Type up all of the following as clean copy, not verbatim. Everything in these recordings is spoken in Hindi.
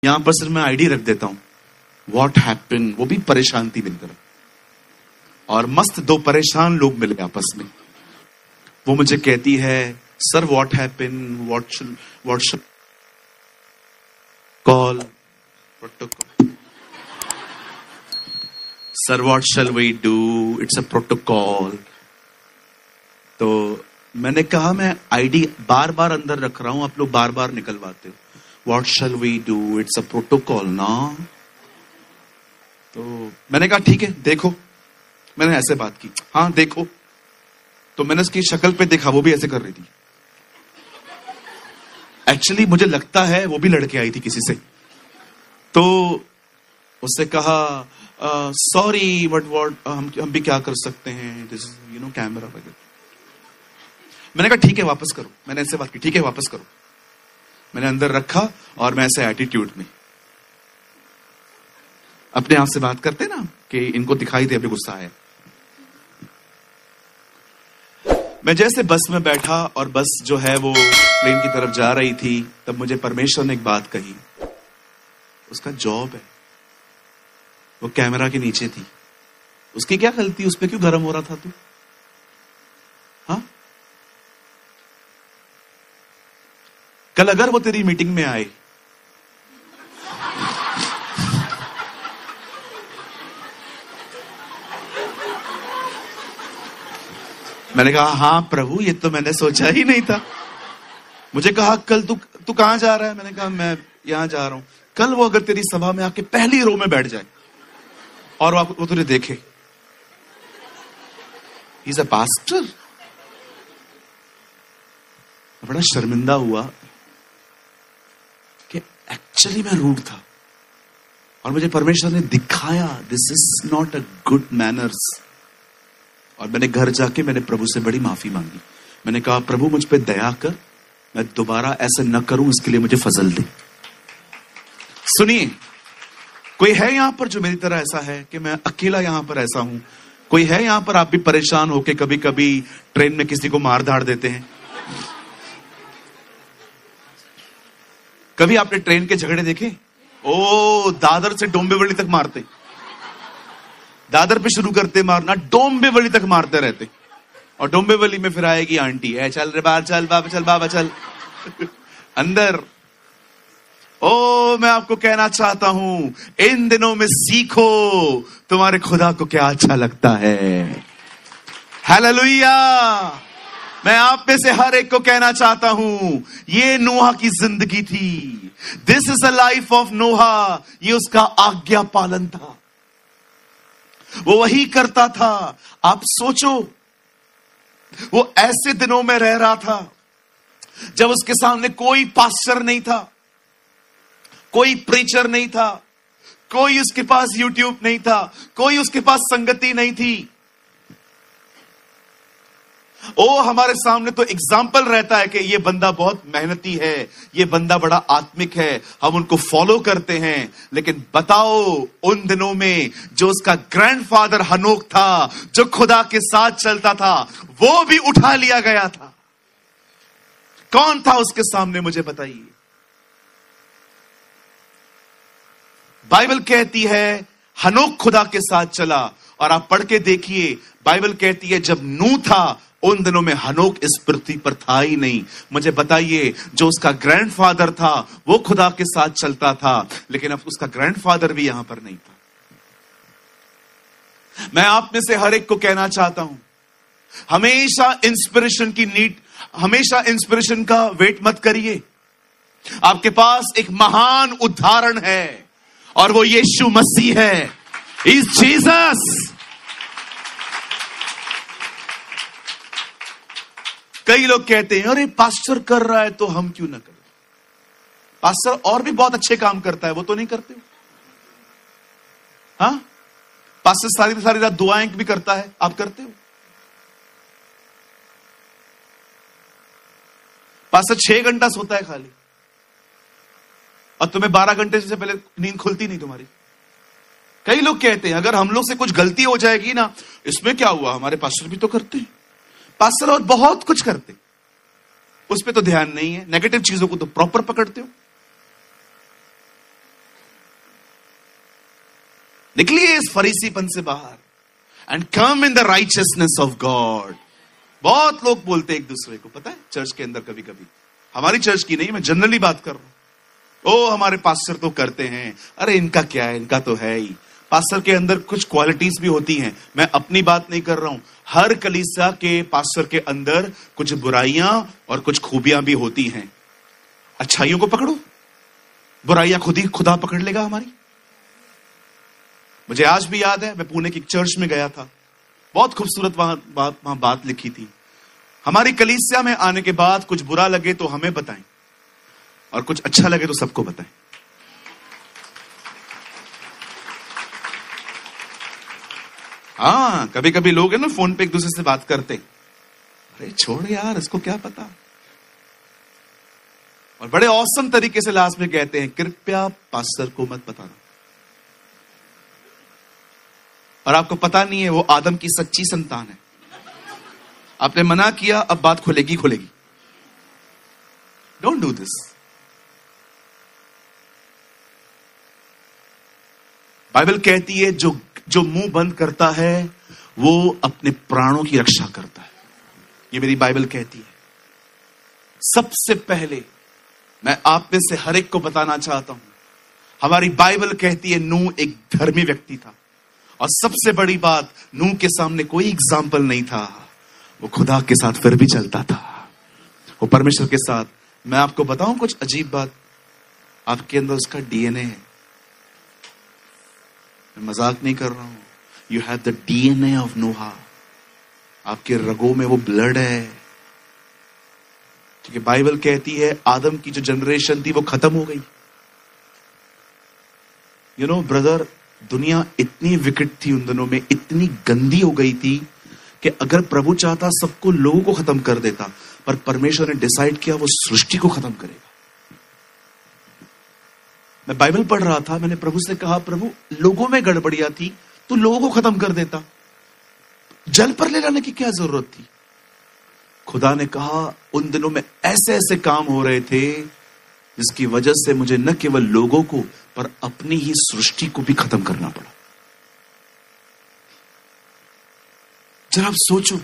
यहां पर सिर्फ मैं आईडी रख देता हूं, व्हाट हैपन, वो भी परेशान थी मेरी तरफ। और मस्त दो परेशान लोग मिले आपस में। वो मुझे कहती है, sir what happen, what should call protocol, sir what shall we do, it's a protocol. तो मैंने कहा मैं आईडी बार बार अंदर रख रहा हूं, आप लोग बार बार निकलवाते हो, what shall we do, it's a protocol ना। तो मैंने कहा ठीक है देखो, मैंने ऐसे बात की, हाँ देखो। तो मैंने उसकी शक्ल पे देखा, वो भी ऐसे कर रही थी। एक्चुअली मुझे लगता है वो भी लड़के आई थी किसी से। तो उससे कहा सॉरी बट हम भी क्या कर सकते हैं, दिस इज कैमरा वगैरह। मैंने कहा ठीक है वापस करो, मैंने ऐसे बात की, ठीक है वापस करो। मैंने अंदर रखा और मैं ऐसे एटीट्यूड में अपने आप से बात करते ना कि इनको दिखाई दे अभी गुस्सा है। मैं जैसे बस में बैठा और बस जो है वो प्लेन की तरफ जा रही थी, तब मुझे परमेश्वर ने एक बात कही, उसका जॉब है, वो कैमरा के नीचे थी, उसकी क्या गलती, उस पे क्यों गर्म हो रहा था तू? हाँ, कल अगर वो तेरी मीटिंग में आए, मैंने कहा हाँ प्रभु, ये तो मैंने सोचा ही नहीं था। मुझे कहा कल तू कहां जा रहा है? मैंने कहा मैं यहां जा रहा हूं। कल वो अगर तेरी सभा में आके पहली रो में बैठ जाए और वो तुझे देखे, ही इज अ पास्टर। बड़ा शर्मिंदा हुआ कि एक्चुअली मैं रूड था और मुझे परमेश्वर ने दिखाया this is not a good manners. और मैंने घर जाके मैंने प्रभु से बड़ी माफी मांगी। मैंने कहा प्रभु मुझ पे दया कर, मैं दोबारा ऐसे न करूं, इसके लिए मुझे फजल दे। सुनिए, कोई है यहां पर जो मेरी तरह ऐसा है कि मैं अकेला यहां पर ऐसा हूं? कोई है यहां पर आप भी परेशान होके कभी कभी ट्रेन में किसी को मार धाड़ देते हैं? कभी आपने ट्रेन के झगड़े देखे? ओ दादर से डोंबिवली तक मारते, दादर पे शुरू करते मारना, डोंबिवली तक मारते रहते। और डोंबिवली में फिर आएगी आंटी, है चल रे बाहर, चल बाबा, चल बाबा चल अंदर। ओ मैं आपको कहना चाहता हूं, इन दिनों में सीखो तुम्हारे खुदा को क्या अच्छा लगता है। हालेलुया। मैं आप में से हर एक को कहना चाहता हूं, ये नोहा की जिंदगी थी। This is a life of Noah. ये उसका आज्ञा पालन था, वो वही करता था। आप सोचो, वो ऐसे दिनों में रह रहा था जब उसके सामने कोई पास्टर नहीं था, कोई प्रीचर नहीं था, कोई उसके पास यूट्यूब नहीं था, कोई उसके पास संगति नहीं थी। ओ हमारे सामने तो एग्जाम्पल रहता है कि ये बंदा बहुत मेहनती है, ये बंदा बड़ा आत्मिक है, हम उनको फॉलो करते हैं। लेकिन बताओ, उन दिनों में जो उसका ग्रैंडफादर हनोक था, जो खुदा के साथ चलता था, वो भी उठा लिया गया था। कौन था उसके सामने, मुझे बताइए। बाइबल कहती है हनोक खुदा के साथ चला। और आप पढ़ के देखिए, बाइबल कहती है जब नूह था, उन दिनों में हनोक इस पृथ्वी पर था ही नहीं। मुझे बताइए, जो उसका ग्रैंडफादर था वो खुदा के साथ चलता था, लेकिन अब उसका ग्रैंडफादर भी यहां पर नहीं था। मैं आप में से हर एक को कहना चाहता हूं, हमेशा इंस्पिरेशन की नीड, हमेशा इंस्पिरेशन का वेट मत करिए। आपके पास एक महान उदाहरण है और वो यीशु मसीह है। Is Jesus. कई लोग कहते हैं अरे पास्टर कर रहा है तो हम क्यों ना करें। पास्टर और भी बहुत अच्छे काम करता है, वो तो नहीं करते? हाँ, पास्टर सारी सारी रात दुआएं भी करता है, आप करते हो? पास्टर 6 घंटा सोता है खाली, और तुम्हें 12 घंटे से पहले नींद खुलती नहीं तुम्हारी। कई लोग कहते हैं अगर हम लोग से कुछ गलती हो जाएगी ना, इसमें क्या हुआ, हमारे पास्टर भी तो करते हैं। पास्टर और बहुत कुछ करते, उस पे तो ध्यान नहीं है। नेगेटिव चीजों को तो प्रॉपर पकड़ते हो। निकलिए इस फरीसीपन से बाहर and come in the righteousness of God. बहुत लोग बोलते हैं एक दूसरे को, पता है चर्च के अंदर कभी कभी, हमारी चर्च की नहीं, मैं जनरली बात कर रहा हूं, ओ हमारे पास्टर तो करते हैं, अरे इनका क्या है, इनका तो है ही। पास्टर के अंदर कुछ क्वालिटीज भी होती हैं, मैं अपनी बात नहीं कर रहा हूं, हर कलीसिया के पास्टर के अंदर कुछ बुराइयां और कुछ खूबियां भी होती हैं। अच्छाइयों को पकड़ो, बुराइयां खुद ही खुदा पकड़ लेगा हमारी। मुझे आज भी याद है, मैं पुणे की चर्च में गया था, बहुत खूबसूरत वहां बात लिखी थी, हमारी कलीसिया में आने के बाद कुछ बुरा लगे तो हमें बताएं और कुछ अच्छा लगे तो सबको बताएं। हाँ, कभी कभी लोग है ना फोन पे एक दूसरे से बात करते, अरे छोड़ यार इसको क्या पता, और बड़े औसम तरीके से लास्ट में कहते हैं कृपया पास्टर को मत बताना। और आपको पता नहीं है वो आदम की सच्ची संतान है, आपने मना किया, अब बात खुलेगी। Don't do this. बाइबल कहती है जो मुंह बंद करता है वो अपने प्राणों की रक्षा करता है, ये मेरी बाइबल कहती है। सबसे पहले मैं आप में से हर एक को बताना चाहता हूं, हमारी बाइबल कहती है नूह एक धर्मी व्यक्ति था, और सबसे बड़ी बात, नूह के सामने कोई एग्जाम्पल नहीं था, वो खुदा के साथ फिर भी चलता था, वो परमेश्वर के साथ। मैं आपको बताऊं कुछ अजीब बात, आपके अंदर उसका डीएनए है, मैं मजाक नहीं कर रहा हूं, you have the DNA of Noah, आपके रगों में वो ब्लड है। क्योंकि बाइबल कहती है आदम की जो जनरेशन थी वो खत्म हो गई। यू नो ब्रदर, दुनिया इतनी विकट थी उन दिनों में, इतनी गंदी हो गई थी कि अगर प्रभु चाहता सबको, लोगों को खत्म कर देता, पर परमेश्वर ने डिसाइड किया वो सृष्टि को खत्म करेगा। मैं बाइबल पढ़ रहा था, मैंने प्रभु से कहा प्रभु लोगों में गड़बड़ियां थी तो लोगों को खत्म कर देता, जल पर ले जाने की क्या जरूरत थी। खुदा ने कहा उन दिनों में ऐसे ऐसे काम हो रहे थे जिसकी वजह से मुझे न केवल लोगों को पर अपनी ही सृष्टि को भी खत्म करना पड़ा। जरा आप सोचो,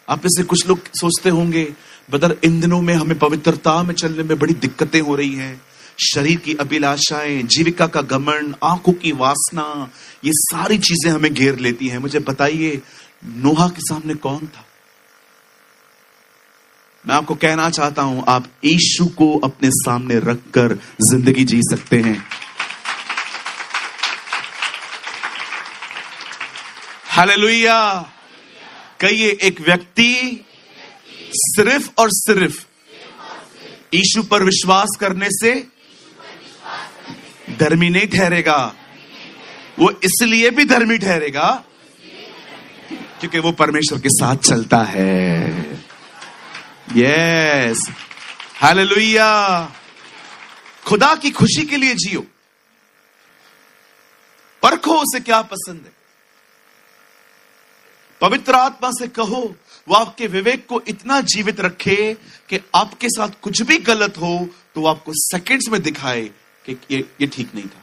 आप में से कुछ लोग सोचते होंगे ब्रदर इन दिनों में हमें पवित्रता में चलने में बड़ी दिक्कतें हो रही हैं, शरीर की अभिलाषाएं, जीविका का घमंड, आंखों की वासना, ये सारी चीजें हमें घेर लेती हैं। मुझे बताइए नोहा के सामने कौन था? मैं आपको कहना चाहता हूं, आप यीशु को अपने सामने रखकर जिंदगी जी सकते हैं। हालेलुया। कहिए एक व्यक्ति सिर्फ और सिर्फ यीशु पर विश्वास करने से धर्मी नहीं ठहरेगा, वो इसलिए भी धर्मी ठहरेगा क्योंकि वो परमेश्वर के साथ चलता है। Yes, hallelujah. खुदा की खुशी के लिए जियो, परखो उसे क्या पसंद है, पवित्र आत्मा से कहो वो आपके विवेक को इतना जीवित रखे कि आपके साथ कुछ भी गलत हो तो वो आपको सेकंड्स में दिखाए कि ये ठीक नहीं था।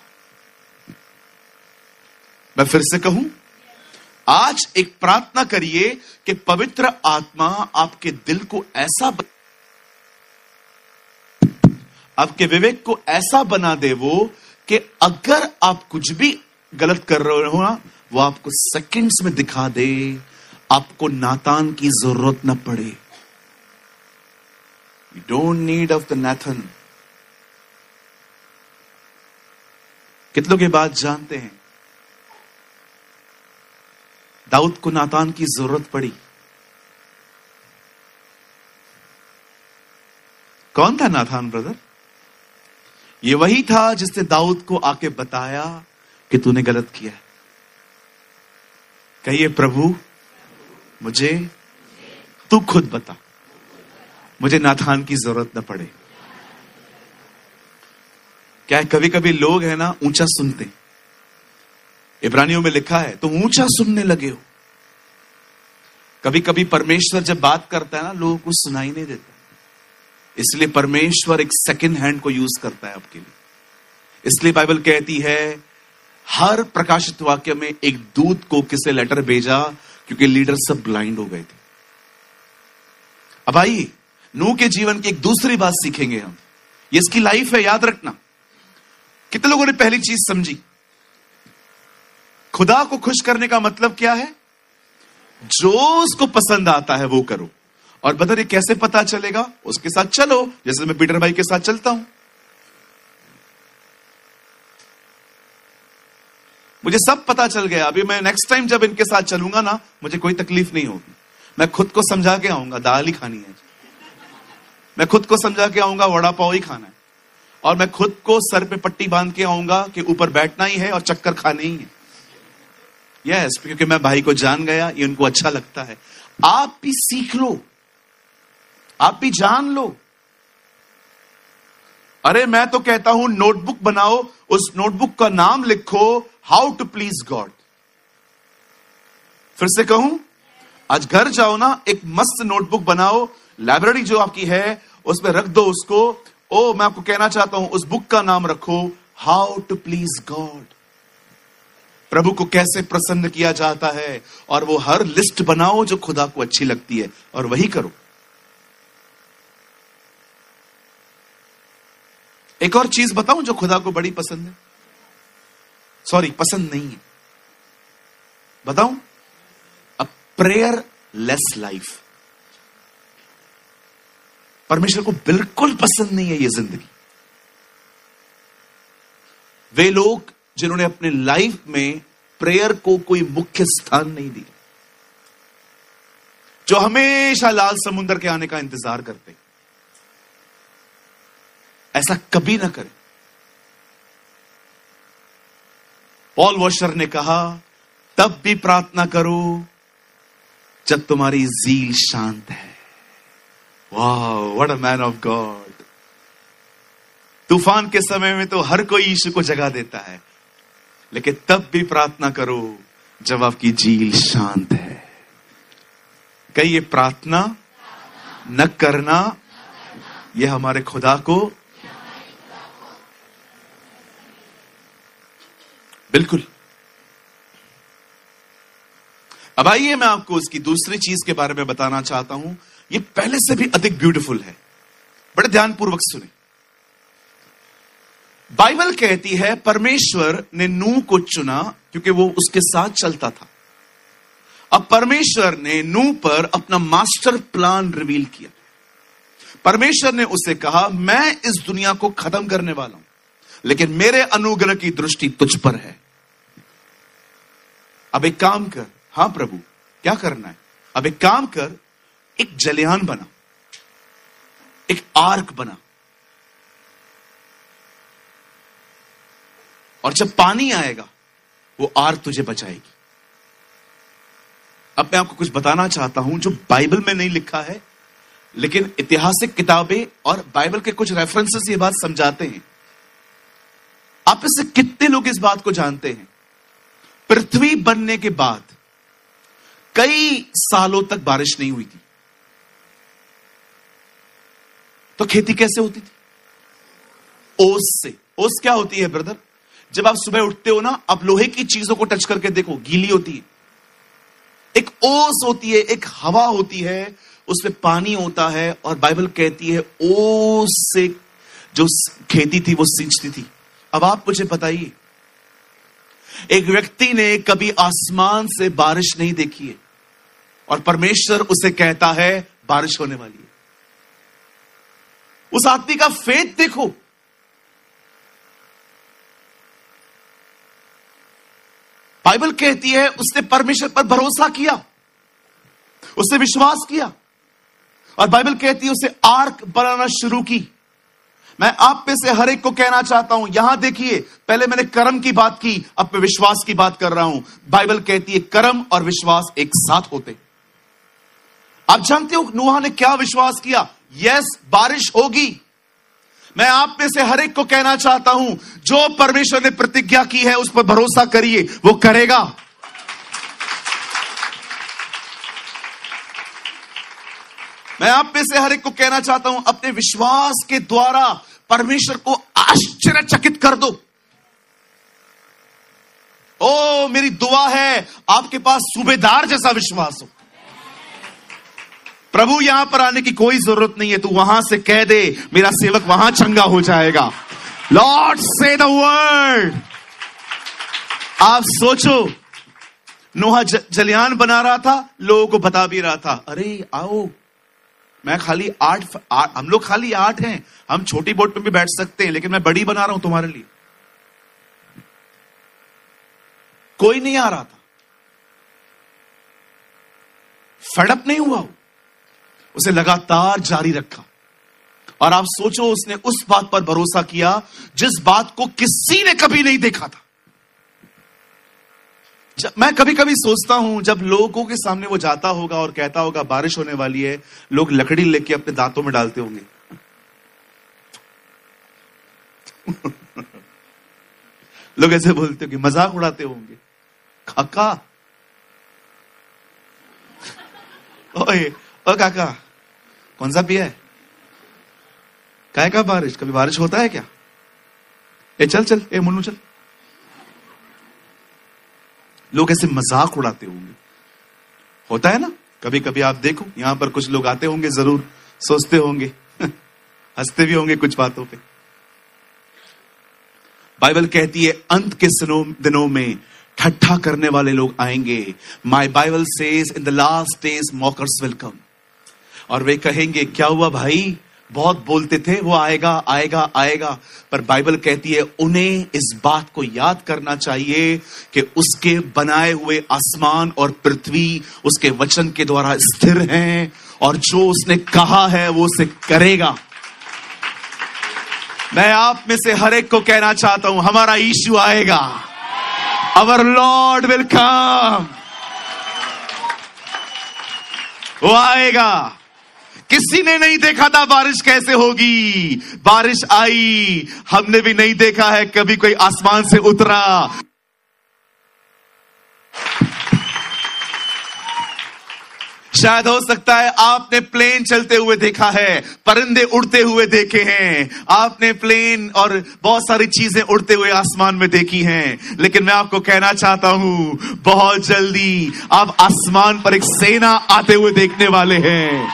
मैं फिर से कहूं, आज एक प्रार्थना करिए कि पवित्र आत्मा आपके दिल को ऐसा आपके विवेक को ऐसा बना दे वो कि अगर आप कुछ भी गलत कर रहे हो ना, वो आपको सेकंड्स में दिखा दे, आपको नातान की जरूरत न पड़े। You don't need of the Nathan. कितने लोग ये बात जानते हैं? दाऊद को नातान की जरूरत पड़ी। कौन था नातान ब्रदर? ये वही था जिसने दाऊद को आके बताया कि तूने गलत किया है। कहिए प्रभु मुझे तू खुद बता, मुझे नातान की जरूरत न पड़े। क्या है, कभी कभी लोग है ना ऊंचा सुनते, इब्रानियों में लिखा है तुम ऊंचा सुनने लगे हो। कभी कभी परमेश्वर जब बात करता है ना, लोगों को सुनाई नहीं देता, इसलिए परमेश्वर एक सेकंड हैंड को यूज करता है आपके लिए। इसलिए बाइबल कहती है हर प्रकाशित वाक्य में एक दूत को किसे लेटर भेजा, क्योंकि लीडर सब ब्लाइंड हो गए थे। अब आइए नूह के जीवन की एक दूसरी बात सीखेंगे हम। ये इसकी लाइफ है, याद रखना। कितने लोगों ने पहली चीज समझी? खुदा को खुश करने का मतलब क्या है? जो उसको पसंद आता है वो करो। और बदर ये कैसे पता चलेगा? उसके साथ चलो, जैसे मैं पीटर भाई के साथ चलता हूं। मुझे सब पता चल गया। अभी मैं नेक्स्ट टाइम जब इनके साथ चलूंगा ना, मुझे कोई तकलीफ नहीं होगी। मैं खुद को समझा के आऊंगा दाल ही खानी है, मैं खुद को समझा के आऊंगा वड़ा पाव ही खाना है, और मैं खुद को सर पे पट्टी बांध के आऊंगा कि ऊपर बैठना ही है और चक्कर खाने ही है। यस, क्योंकि मैं भाई को जान गया, ये उनको अच्छा लगता है। आप भी सीख लो, आप भी जान लो। अरे मैं तो कहता हूं नोटबुक बनाओ, उस नोटबुक का नाम लिखो हाउ टू प्लीज गॉड। फिर से कहूं, आज घर जाओ ना, एक मस्त नोटबुक बनाओ, लाइब्रेरी जो आपकी है उसमें रख दो उसको। ओ मैं आपको कहना चाहता हूं, उस बुक का नाम रखो हाउ टू प्लीज गॉड। प्रभु को कैसे प्रसन्न किया जाता है, और वो हर लिस्ट बनाओ जो खुदा को अच्छी लगती है और वही करो। एक और चीज बताऊं जो खुदा को बड़ी पसंद है, सॉरी पसंद नहीं है, बताऊं? A prayer less life. परमेश्वर को बिल्कुल पसंद नहीं है ये जिंदगी। वे लोग जिन्होंने अपने लाइफ में प्रेयर को कोई मुख्य स्थान नहीं दिया, जो हमेशा लाल समुद्र के आने का इंतजार करते, ऐसा कभी ना करें। पॉल वॉशर ने कहा, तब भी प्रार्थना करो जब तुम्हारी ज़ील शांत है। Wow, what a man of God. तूफान के समय में तो हर कोई यीशु को जगा देता है, लेकिन तब भी प्रार्थना करो जब आपकी झील शांत है। कहिए, प्रार्थना न करना यह हमारे खुदा को बिल्कुल। अब आइए मैं आपको उसकी दूसरी चीज के बारे में बताना चाहता हूं। ये पहले से भी अधिक ब्यूटीफुल है, बड़े ध्यानपूर्वक सुने। बाइबल कहती है परमेश्वर ने नूह को चुना क्योंकि वो उसके साथ चलता था। अब परमेश्वर ने नूह पर अपना मास्टर प्लान रिवील किया। परमेश्वर ने उसे कहा, मैं इस दुनिया को खत्म करने वाला हूं, लेकिन मेरे अनुग्रह की दृष्टि तुझ पर है। अब एक काम कर। हां प्रभु, क्या करना है? अब एक काम कर, एक जलयान बना, एक आर्क बना, और जब पानी आएगा वो आर्क तुझे बचाएगी। अब मैं आपको कुछ बताना चाहता हूं जो बाइबल में नहीं लिखा है, लेकिन ऐतिहासिक किताबें और बाइबल के कुछ रेफरेंसेस ये बात समझाते हैं। आप इससे कितने लोग इस बात को जानते हैं? पृथ्वी बनने के बाद कई सालों तक बारिश नहीं हुई थी, तो खेती कैसे होती थी? ओस से। ओस क्या होती है ब्रदर? जब आप सुबह उठते हो ना, आप लोहे की चीजों को टच करके देखो, गीली होती है। एक ओस होती है, एक हवा होती है, उसमें पानी होता है, और बाइबल कहती है ओस से जो खेती थी वो सिंचती थी। अब आप मुझे बताइए, एक व्यक्ति ने कभी आसमान से बारिश नहीं देखी है, और परमेश्वर उसे कहता है बारिश होने वाली है। उस आदमी का फेथ देखो। बाइबल कहती है उसने परमेश्वर पर भरोसा किया, उसने विश्वास किया, और बाइबल कहती है उसे आर्क बनाना शुरू की। मैं आप में से हर एक को कहना चाहता हूं, यहां देखिए, पहले मैंने कर्म की बात की, अब मैं विश्वास की बात कर रहा हूं। बाइबल कहती है कर्म और विश्वास एक साथ होते। आप जानते हो नूह ने क्या विश्वास किया? यस, बारिश होगी। मैं आप में से हर एक को कहना चाहता हूं, जो परमेश्वर ने प्रतिज्ञा की है उस पर भरोसा करिए, वो करेगा। मैं आप में से हर एक को कहना चाहता हूं, अपने विश्वास के द्वारा परमेश्वर को आश्चर्यचकित कर दो। ओ मेरी दुआ है आपके पास सूबेदार जैसा विश्वास हो। प्रभु यहां पर आने की कोई जरूरत नहीं है, तू वहां से कह दे मेरा सेवक वहां चंगा हो जाएगा। लॉर्ड से द वर्ड। आप सोचो, नोहा जलयान बना रहा था, लोगों को बता भी रहा था, अरे आओ मैं खाली हम लोग खाली 8 हैं, हम छोटी बोट पे भी बैठ सकते हैं, लेकिन मैं बड़ी बना रहा हूं तुम्हारे लिए। कोई नहीं आ रहा था, फेडअप नहीं हुआ, उसे लगातार जारी रखा। और आप सोचो, उसने उस बात पर भरोसा किया जिस बात को किसी ने कभी नहीं देखा था। मैं कभी कभी सोचता हूं, जब लोगों के सामने वो जाता होगा और कहता होगा बारिश होने वाली है, लोग लकड़ी लेके अपने दांतों में डालते होंगे। लोग ऐसे बोलते होंगे, मजाक उड़ाते होंगे, काका ओए ओ काका कौन सा पिया है, काय का बारिश, कभी बारिश होता है क्या, ए चल चल, ए मुन्नू चल। लोग ऐसे मजाक उड़ाते होंगे, होता है ना कभी कभी। आप देखो यहां पर कुछ लोग आते होंगे, जरूर सोचते होंगे हंसते भी होंगे कुछ बातों पे। बाइबल कहती है अंत के दिनों में ठट्ठा करने वाले लोग आएंगे। My Bible says in the last days mockers will come. और वे कहेंगे क्या हुआ भाई, बहुत बोलते थे, वो आएगा आएगा आएगा। पर बाइबल कहती है उन्हें इस बात को याद करना चाहिए कि उसके बनाए हुए आसमान और पृथ्वी उसके वचन के द्वारा स्थिर हैं, और जो उसने कहा है वो उसे करेगा। मैं आप में से हर एक को कहना चाहता हूं, हमारा यीशु आएगा। Our Lord will come। वो आएगा। किसी ने नहीं देखा था बारिश कैसे होगी, बारिश आई। हमने भी नहीं देखा है कभी कोई आसमान से उतरा। शायद हो सकता है आपने प्लेन चलते हुए देखा है, परिंदे उड़ते हुए देखे हैं, आपने प्लेन और बहुत सारी चीजें उड़ते हुए आसमान में देखी हैं। लेकिन मैं आपको कहना चाहता हूं, बहुत जल्दी आप आसमान पर एक सेना आते हुए देखने वाले हैं।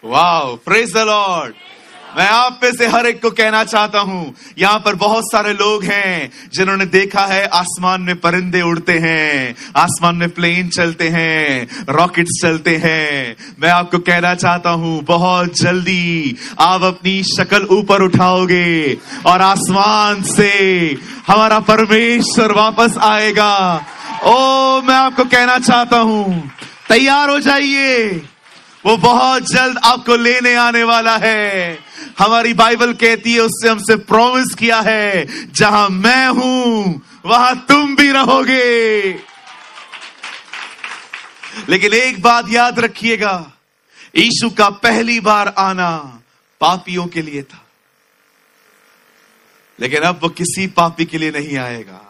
Wow, praise the Lord. मैं आप में से हर एक को कहना चाहता हूं, यहां पर बहुत सारे लोग हैं जिन्होंने देखा है आसमान में परिंदे उड़ते हैं, आसमान में प्लेन चलते हैं, रॉकेट्स चलते हैं। मैं आपको कहना चाहता हूं, बहुत जल्दी आप अपनी शक्ल ऊपर उठाओगे और आसमान से हमारा परमेश्वर वापस आएगा। ओ मैं आपको कहना चाहता हूं, तैयार हो जाइए, वो बहुत जल्द आपको लेने आने वाला है। हमारी बाइबल कहती है, उससे हमसे प्रॉमिस किया है, जहां मैं हूं वहां तुम भी रहोगे। लेकिन एक बात याद रखिएगा, यीशु का पहली बार आना पापियों के लिए था, लेकिन अब वो किसी पापी के लिए नहीं आएगा,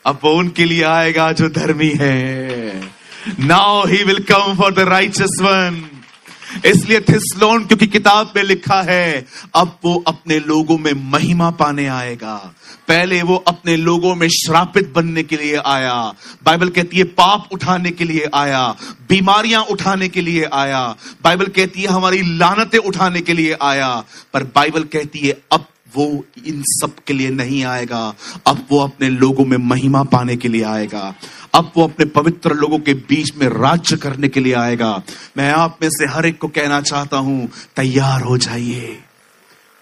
अब वो उनके लिए आएगा जो धर्मी है। Now he will come for the righteous one। इसलिए थिस्सलुनीकियों की किताब में लिखा है, अब वो अपने लोगों में महिमा पाने आएगा। पहले वो अपने लोगों में श्रापित बनने के लिए आया। बाइबल कहती है पाप उठाने के लिए आया, बीमारियां उठाने के लिए आया। बाइबल कहती है हमारी लानतें उठाने के लिए आया। पर बाइबल कहती है अब वो इन सब के लिए नहीं आएगा, अब वो अपने लोगों में महिमा पाने के लिए आएगा, अब वो अपने पवित्र लोगों के बीच में राज्य करने के लिए आएगा। मैं आप में से हर एक को कहना चाहता हूं, तैयार हो जाइए।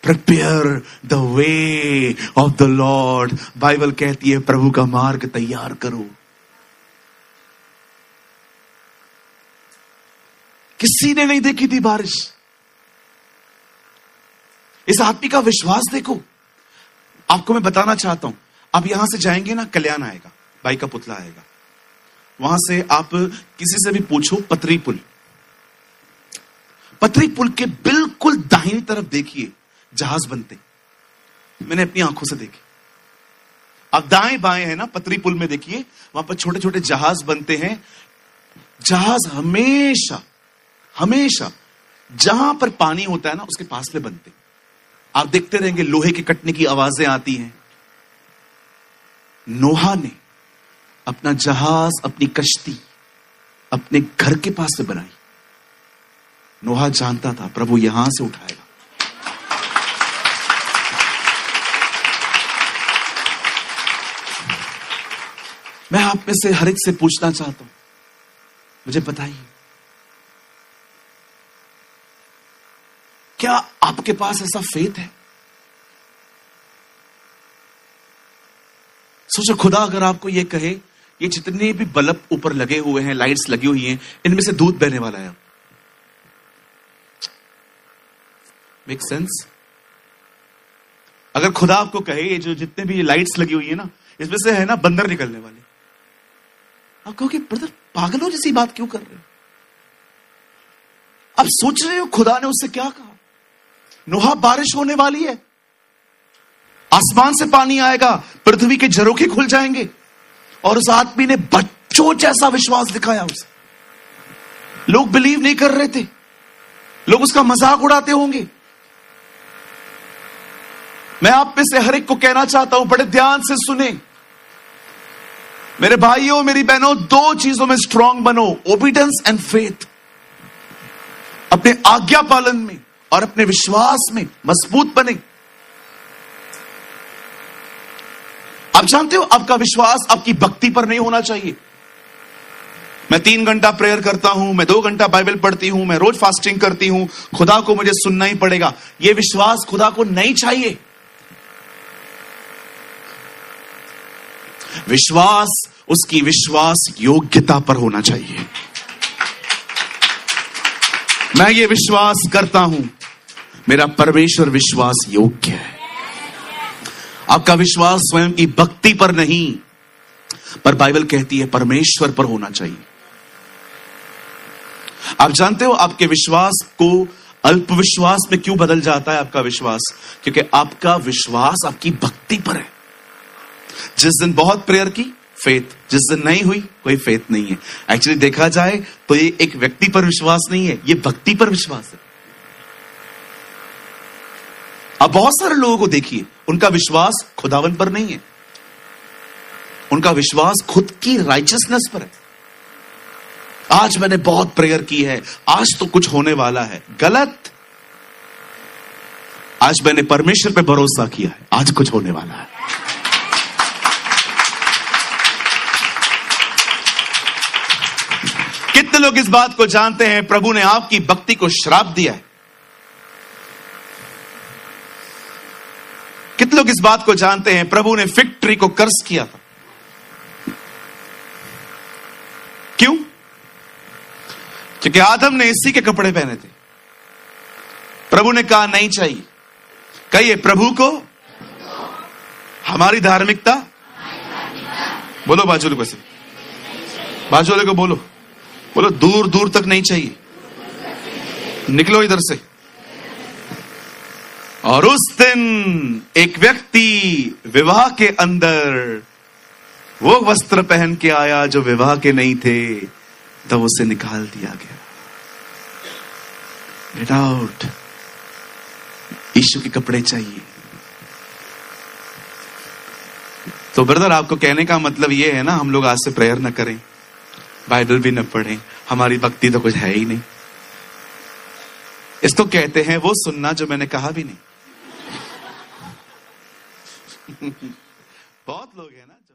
Prepare the way of the Lord. Bible कहती है प्रभु का मार्ग तैयार करो। किसी ने नहीं देखी थी बारिश। इस आदमी का विश्वास देखो। आपको मैं बताना चाहता हूं, आप यहां से जाएंगे ना, कल्याण आएगा, भाई का पुतला आएगा, वहां से आप किसी से भी पूछो, पतरी पुल, पतरी पुल के बिल्कुल दाहिनी तरफ देखिए जहाज बनते। मैंने अपनी आंखों से देखे। आप दाएं बाएं है ना, पतरी पुल में देखिए, वहां पर छोटे छोटे जहाज बनते हैं। जहाज हमेशा हमेशा जहां पर पानी होता है ना, उसके पास में बनते। आप देखते रहेंगे लोहे के कटने की आवाजें आती हैं। नोहा ने अपना जहाज, अपनी कश्ती अपने घर के पास से बनाई। नोहा जानता था प्रभु यहां से उठाएगा। मैं आप में से हर एक से पूछना चाहता हूं, मुझे बताइए, क्या आपके पास ऐसा फेथ है? सोचो, खुदा अगर आपको यह कहे, ये जितने भी बल्ब ऊपर लगे हुए हैं, लाइट्स लगी हुई हैं, इनमें से दूध बहने वाला है। Make sense? अगर खुदा आपको कहे ये जो जितने भी लाइट्स लगी हुई है ना, इसमें से है ना बंदर निकलने वाले, आप कहोगे ब्रदर पागल हो, जैसी बात क्यों कर रहे हो? आप सोच रहे हो खुदा ने उससे क्या कहा? नोहा, बारिश होने वाली है, आसमान से पानी आएगा, पृथ्वी के झरोखे खुल जाएंगे। और उस आदमी ने बच्चों जैसा विश्वास दिखाया उसे। लोग बिलीव नहीं कर रहे थे, लोग उसका मजाक उड़ाते होंगे। मैं आप में से हर एक को कहना चाहता हूं, बड़े ध्यान से सुने मेरे भाइयों, मेरी बहनों, दो चीजों में स्ट्रांग बनो, ओबीडियंस एंड फेथ। अपने आज्ञा पालन में और अपने विश्वास में मजबूत बने। आप जानते हो, आपका विश्वास आपकी भक्ति पर नहीं होना चाहिए। मैं 3 घंटा प्रेयर करता हूं, मैं 2 घंटा बाइबल पढ़ती हूं, मैं रोज फास्टिंग करती हूं, खुदा को मुझे सुनना ही पड़ेगा। यह विश्वास खुदा को नहीं चाहिए। विश्वास उसकी विश्वास योग्यता पर होना चाहिए। मैं ये विश्वास करता हूं, मेरा परमेश्वर विश्वास योग्य है। आपका विश्वास स्वयं की भक्ति पर नहीं, पर बाइबल कहती है परमेश्वर पर होना चाहिए। आप जानते हो आपके विश्वास को अल्प विश्वास में क्यों बदल जाता है? आपका विश्वास, क्योंकि आपका विश्वास आपकी भक्ति पर है। जिस दिन बहुत प्रेयर की, फेथ, जिस दिन नहीं हुई, कोई फेथ नहीं है। एक्चुअली देखा जाए तो ये एक व्यक्ति पर विश्वास नहीं है, ये भक्ति पर विश्वास है। आप बहुत सारे लोगों को देखिए, उनका विश्वास खुदावन पर नहीं है, उनका विश्वास खुद की राइचियसनेस पर है। आज मैंने बहुत प्रेयर की है, आज तो कुछ होने वाला है। गलत। आज मैंने परमेश्वर पे भरोसा किया है, आज कुछ होने वाला है। कितने लोग इस बात को जानते हैं, प्रभु ने आपकी भक्ति को श्राप दिया है? कितने लोग इस बात को जानते हैं, प्रभु ने फिग ट्री को कर्स किया था? क्यों? क्योंकि आदम ने इसी के कपड़े पहने थे। प्रभु ने कहा नहीं चाहिए। कहिए, प्रभु को हमारी धार्मिकता, बोलो बाजू वाले को से, बाजू वाले को बोलो, बोलो दूर दूर तक नहीं चाहिए, निकलो इधर से। और उस दिन एक व्यक्ति विवाह के अंदर वो वस्त्र पहन के आया जो विवाह के नहीं थे, तब उसे निकाल दिया गया। Get out. यीशु के कपड़े चाहिए। तो ब्रदर, आपको कहने का मतलब ये है ना, हम लोग आज से प्रेयर न करें, बाइबल भी न पढ़ें, हमारी भक्ति तो कुछ है ही नहीं। इसको कहते हैं वो सुनना जो मैंने कहा भी नहीं। बहुत लोग हैं ना जो